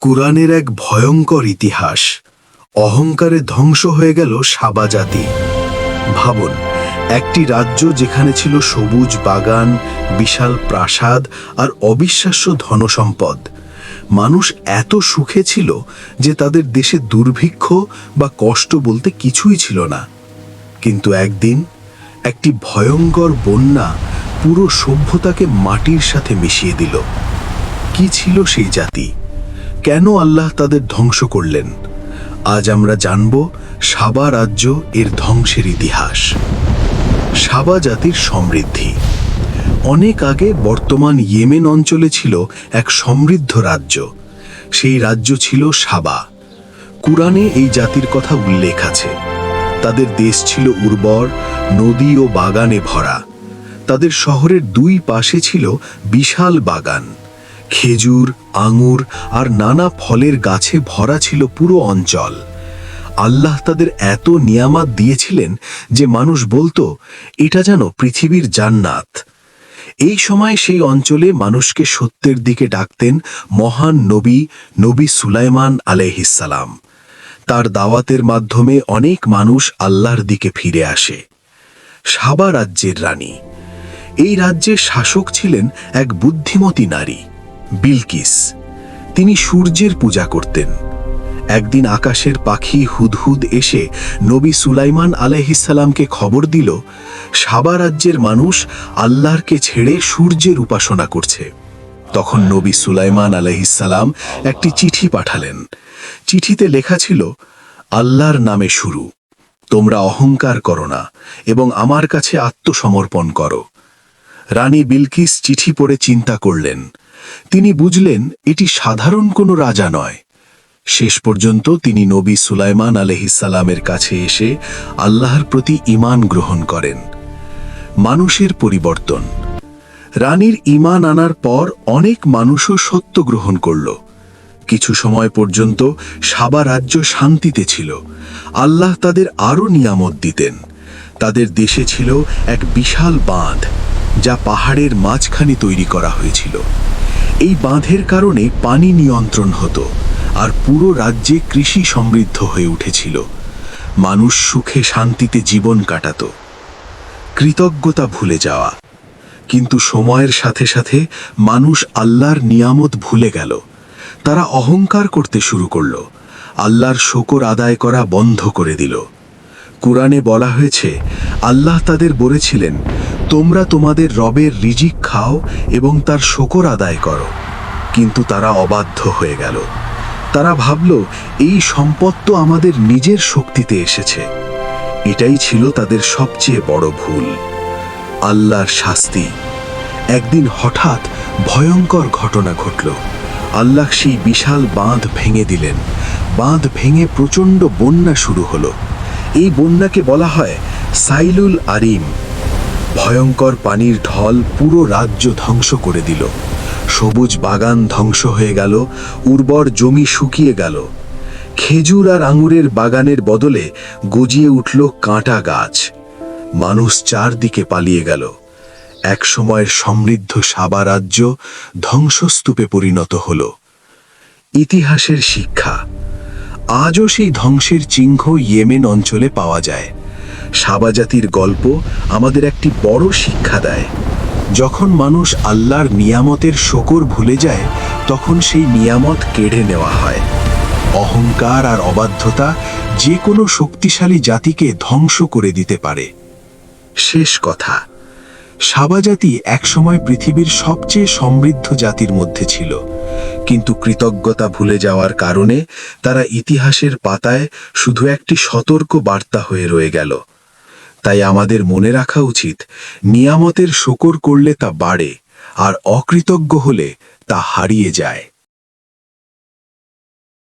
কুরআনের এক ভয়ঙ্কর ইতিহাস। অহংকারে ধ্বংস হয়ে গেল সাবা জাতি। ভাবুন, একটি রাজ্য যেখানে ছিল সবুজ বাগান, বিশাল প্রাসাদ আর অবিশ্বাস্য ধনসম্পদ। মানুষ এত সুখে ছিল যে তাদের দেশে দুর্ভিক্ষ বা কষ্ট বলতে কিছুই ছিল না। কিন্তু একদিন একটি ভয়ঙ্কর বন্যা পুরো সভ্যতাকে মাটির সাথে মিশিয়ে দিল। কি ছিল সেই জাতি? কেন আল্লাহ তাদের ধ্বংস করলেন? আজ আমরা জানব সাবা রাজ্য, এর ধ্বংসের ইতিহাস। সাবা জাতির সমৃদ্ধি। অনেক আগে বর্তমান ইয়েমেন অঞ্চলে ছিল এক সমৃদ্ধ রাজ্য। সেই রাজ্য ছিল সাবা। কুরআনে এই জাতির কথা উল্লেখ আছে। তাদের দেশ ছিল উর্বর, নদী ও বাগানে ভরা। তাদের শহরের দুই পাশে ছিল বিশাল বাগান। খেজুর, আঙুর আর নানা ফলের গাছে ভরা ছিল পুরো অঞ্চল। আল্লাহ তাদের এত নিয়ামত দিয়েছিলেন যে মানুষ বলতো, এটা যেন পৃথিবীর জান্নাত। এই সময় সেই অঞ্চলে মানুষকে সত্যের দিকে ডাকতেন মহান নবী সুলাইমান আলাইহিসসালাম। তার দাওয়াতের মাধ্যমে অনেক মানুষ আল্লাহর দিকে ফিরে আসে। সাবা রাজ্যের রানী। এই রাজ্যের শাসক ছিলেন এক বুদ্ধিমতী নারী, বিলকিস। তিনি সূর্যের পূজা করতেন। একদিন আকাশের পাখি হুদহুদ এসে নবী সুলাইমান আলাইহিসসালামকে খবর দিল, সাবা রাজ্যের মানুষ আল্লাহরকে ছেড়ে সূর্যের উপাসনা করছে। তখন নবী সুলাইমান আলাইহিসসালাম একটি চিঠি পাঠালেন। চিঠিতে লেখা ছিল, আল্লাহর নামে শুরু, তোমরা অহংকার করো না এবং আমার কাছে আত্মসমর্পণ করো। রানী বিলকিস চিঠি পড়ে চিন্তা করলেন। তিনি বুঝলেন এটি সাধারণ কোনো রাজা নয়। শেষ পর্যন্ত তিনি নবী সুলাইমান আলাইহিসসালামের কাছে এসে আল্লাহর প্রতি ঈমান গ্রহণ করেন। মানুষের পরিবর্তন। রানীর ঈমান আনার পর অনেক মানুষও সত্য গ্রহণ করল। কিছু সময় পর্যন্ত সাবা রাজ্য শান্তিতে ছিল। আল্লাহ তাদের আরও নিয়ামত দিতেন। তাদের দেশে ছিল এক বিশাল বাঁধ, যা পাহাড়ের মাঝখানে তৈরি করা হয়েছিল। এই বাঁধের কারণে পানি নিয়ন্ত্রণ হতো আর পুরো রাজ্যে কৃষি সমৃদ্ধ হয়ে উঠেছিল। মানুষ সুখে শান্তিতে জীবন কাটাত। কৃতজ্ঞতা ভুলে যাওয়া। কিন্তু সময়ের সাথে সাথে মানুষ আল্লাহর নিয়ামত ভুলে গেল। তারা অহংকার করতে শুরু করল। আল্লাহর শুকর আদায় করা বন্ধ করে দিল। কুরআনে বলা হয়েছে, আল্লাহ তাদের বলেছিলেন, তোমরা তোমাদের রবের রিজিক খাও এবং তার শুকর আদায় করো। কিন্তু তারা অবাধ্য হয়ে গেল। তারা ভাবল, এই সম্পদ তো আমাদের নিজের শক্তিতে এসেছে। এটাই ছিল তাদের সবচেয়ে বড় ভুল। আল্লাহর শাস্তি। একদিন হঠাৎ ভয়ঙ্কর ঘটনা ঘটল। আল্লাহ সেই বিশাল বাঁধ ভেঙে দিলেন। বাঁধ ভেঙে প্রচণ্ড বন্যা শুরু হলো। এই বন্যাকে বলা হয় সাইলুল আরিম। ভয়ঙ্কর পানির ঢল পুরো রাজ্য ধ্বংস করে দিল। সবুজ বাগান ধ্বংস হয়ে গেল, উর্বর জমি শুকিয়ে গেল। খেজুর আর আঙুরের বাগানের বদলে গজিয়ে উঠল কাঁটা গাছ। মানুষ চারদিকে পালিয়ে গেল। এক সময়ের সমৃদ্ধ সাবা রাজ্য ধ্বংসস্তূপে পরিণত হল। ইতিহাসের শিক্ষা। আজও সেই ধ্বংসের চিহ্ন ইয়েমেন অঞ্চলে পাওয়া যায়। সাবা জাতির গল্প আমাদের একটি বড় শিক্ষা দেয়। যখন মানুষ আল্লাহর নিয়ামতের শুকর ভুলে যায়, তখন সেই নিয়ামত কেড়ে নেওয়া হয়। অহংকার আর অবাধ্যতা যে কোনো শক্তিশালী জাতিকে ধ্বংস করে দিতে পারে। শেষ কথা, সাবা জাতি একসময় পৃথিবীর সবচেয়ে সমৃদ্ধ জাতির মধ্যে ছিল। কিন্তু কৃতজ্ঞতা ভুলে যাওয়ার কারণে তারা ইতিহাসের পাতায় শুধু একটি সতর্ক বার্তা হয়ে রয়ে গেল। তাই আমাদের মনে রাখা উচিত, নিয়ামতের শুকর করলে তা বাড়ে, আর অকৃতজ্ঞ হলে তা হারিয়ে যায়।